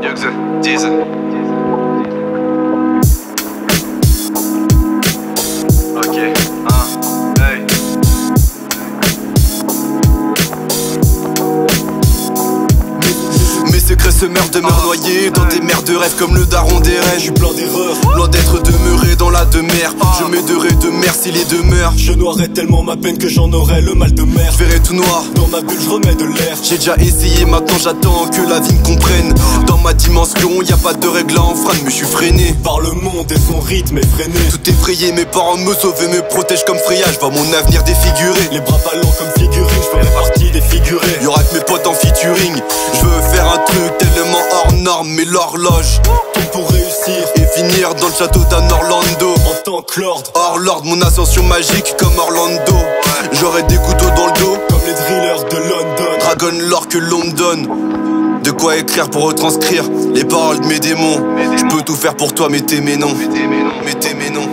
Yokze, Diz. Ok, hey. Mes secrets se meurent de meurtre noyés dans des mers de rêve comme le daron des rêves. Je suis plein d'erreurs, loin d'être demeuré dans la demeure. Je m'aiderai de mer s'il est demeure. Je noirais tellement ma peine que j'en aurais le mal de mer. Je verrai tout noir, dans ma bulle je remets de l'air. J'ai déjà essayé, maintenant j'attends que la vie me comprenne. Dans ma dimension, y a pas de règles à enfreindre, mais je suis freiné par le monde et son rythme effréné. Tout effrayé, mes parents me sauvent et me protègent comme Freya. Je vois mon avenir défiguré, les bras ballants comme figurines. Je ferai partie des figurés, y'aura que mes potes en featuring. Je veux faire un truc tellement hors norme, mais l'horloge tout pour réussir et finir dans le château d'un Orlando en tant que lord. Hors lord, mon ascension magique comme Orlando. J'aurai des couteaux dans le dos comme les drillers de London. Dragon lore que l'on me donne, de quoi écrire pour retranscrire les paroles de mes démons. Je peux tout faire pour toi, mais t'aimer non. Mais t'aimer non.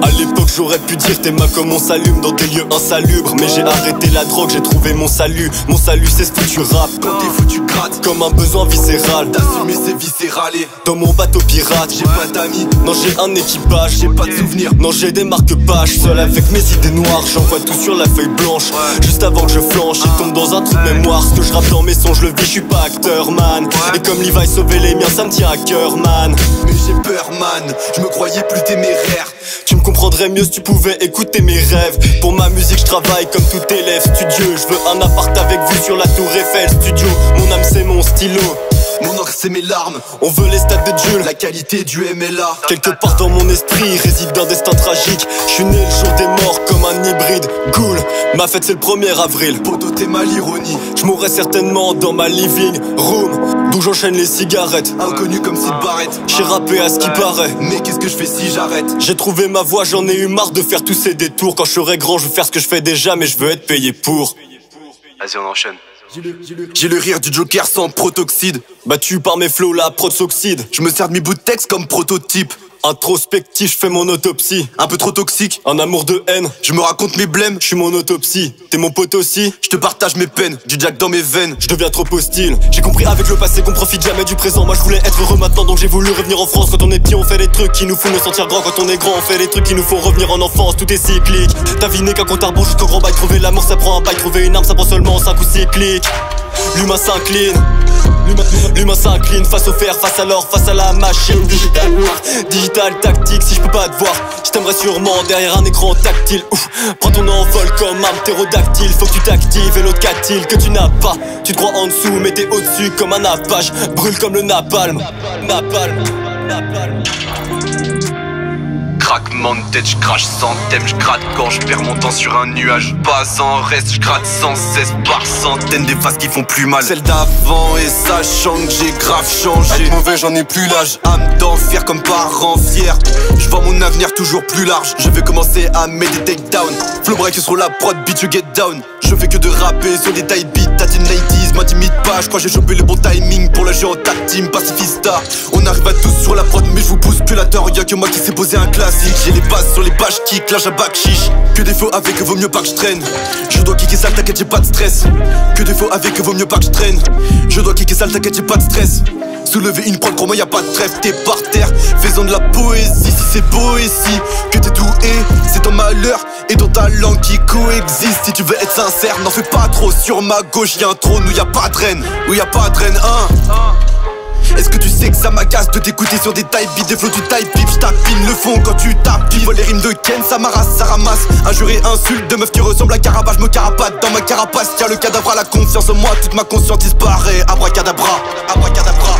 À l'époque j'aurais pu dire t'es ma comme on s'allume dans des lieux insalubres. Mais j'ai arrêté la drogue, j'ai trouvé mon salut. Mon salut c'est ce foutu rap. Quand t'es foutu gratte comme un besoin viscéral. D'assumer c'est viscéralé. Dans mon bateau pirate j'ai pas d'amis, non j'ai un équipage. J'ai pas de souvenirs, non j'ai des marque-pages. Seul avec mes idées noires, j'envoie tout sur la feuille blanche. Juste avant que je flanche, il tombe dans un trou de mémoire. Ce que je rappe dans mes sons, je le vis, je suis pas acteur man. Et comme Levi sauver les miens, ça me tient à cœur man. Mais j'ai peur man, je me croyais plus téméraire. Tu me comprendrais mieux si tu pouvais écouter mes rêves. Pour ma musique je travaille comme tout élève studio. Je veux un appart avec vue sur la tour Eiffel studio. Mon âme c'est mon stylo, mon encre c'est mes larmes. On veut les stats de Dieu, la qualité du MLA. Quelque part dans mon esprit réside un destin tragique. Je suis né le jour des morts comme un hybride ghoul. Ma fête c'est le 1er avril. Poto t'es mal ironie. Je mourrais certainement dans ma living room, d'où j'enchaîne les cigarettes. Inconnu comme Sid Barrett. J'ai rappé à ce qui paraît, mais qu'est-ce que je fais si j'arrête? J'ai trouvé ma voie, j'en ai eu marre de faire tous ces détours. Quand je serai grand je veux faire ce que je fais déjà, mais je veux être payé pour. Vas-y on enchaîne. J'ai le rire du Joker sans protoxyde. Battu par mes flows, la prod s'oxyde. Je me sers de mes bouts de texte comme prototype. Introspectif, je fais mon autopsie. Un peu trop toxique, un amour de haine. Je me raconte mes blèmes, je suis mon autopsie. T'es mon pote aussi, je te partage mes peines. Du Jack dans mes veines, je deviens trop hostile. J'ai compris avec le passé qu'on profite jamais du présent. Moi je voulais être heureux maintenant, donc j'ai voulu revenir en France. Quand on est petit on fait les trucs qui nous font nous sentir grands. Quand on est grand on fait les trucs qui nous font revenir en enfance. Tout est cyclique, ta vie n'est qu'un compte à rebours jusqu'au grand bail. Trouver l'amour ça prend un bail, trouver une arme ça prend seulement 5 ou 6 clics. L'humain s'incline, l'humain s'incline face au fer, face à l'or, face à la machine. Digital tactique, si je peux pas te voir, je t'aimerais sûrement derrière un écran tactile. Ouf, prends ton envol comme un ptérodactyle. Faut que tu t'actives et l'autre qu'a-t-il que tu n'as pas. Tu te crois en dessous mais t'es au-dessus comme un Apache. Brûle comme le napalm. Craquement de tête, je crache sans thème, je gratte quand je perds mon temps sur un nuage. Pas en reste, je gratte sans cesse par centaines des phases qui font plus mal. Celle d'avant et sachant que j'ai grave changé. Être mauvais j'en ai plus l'âge, âme d'enfer comme parent fier. Je vois mon avenir toujours plus large. Je vais commencer à mettre des takedowns. Flow break sur la prod, beat you get down. Je fais que de rapper sur des taille beats, t'as 90s, m'intimide pas. Je crois que j'ai chopé le bon timing pour le jeu en tag team pacifista. On arrive à tous sur la prod mais je vous bousculateur. Y'a que moi qui sais poser un classique. J'ai les bases sur les bâches qui clashent à back chiche. Que des faux avec vaut mieux pas que je traîne. Je dois kicker sale, t'inquiète j'ai pas de stress. Que des faux avec vaut mieux pas que je traîne. Je dois kicker sale, t'inquiète j'ai pas de stress. Soulever une prod, crois-moi y'a pas de trêve. T'es par terre, faisant de la poésie. Si c'est beau ici, que t'es doué, c'est ton malheur et ton talent qui coexistent. Si tu veux être sincère, n'en fais pas trop. Sur ma gauche y'a un trône où y'a pas de reine. Où y'a pas de reine, hein. Est-ce que tu sais que ça m'agace de t'écouter sur des type beats, des flows du type beat? J'tapine le fond quand tu tapines. Vois les rimes de Ken, ça m'arrasse, ça ramasse. Injure et insulte de meufs qui ressemblent à Carapace. Je me carapate dans ma carapace, tiens le cadavre à la confiance en moi. Toute ma conscience disparaît, abracadabra, abracadabra.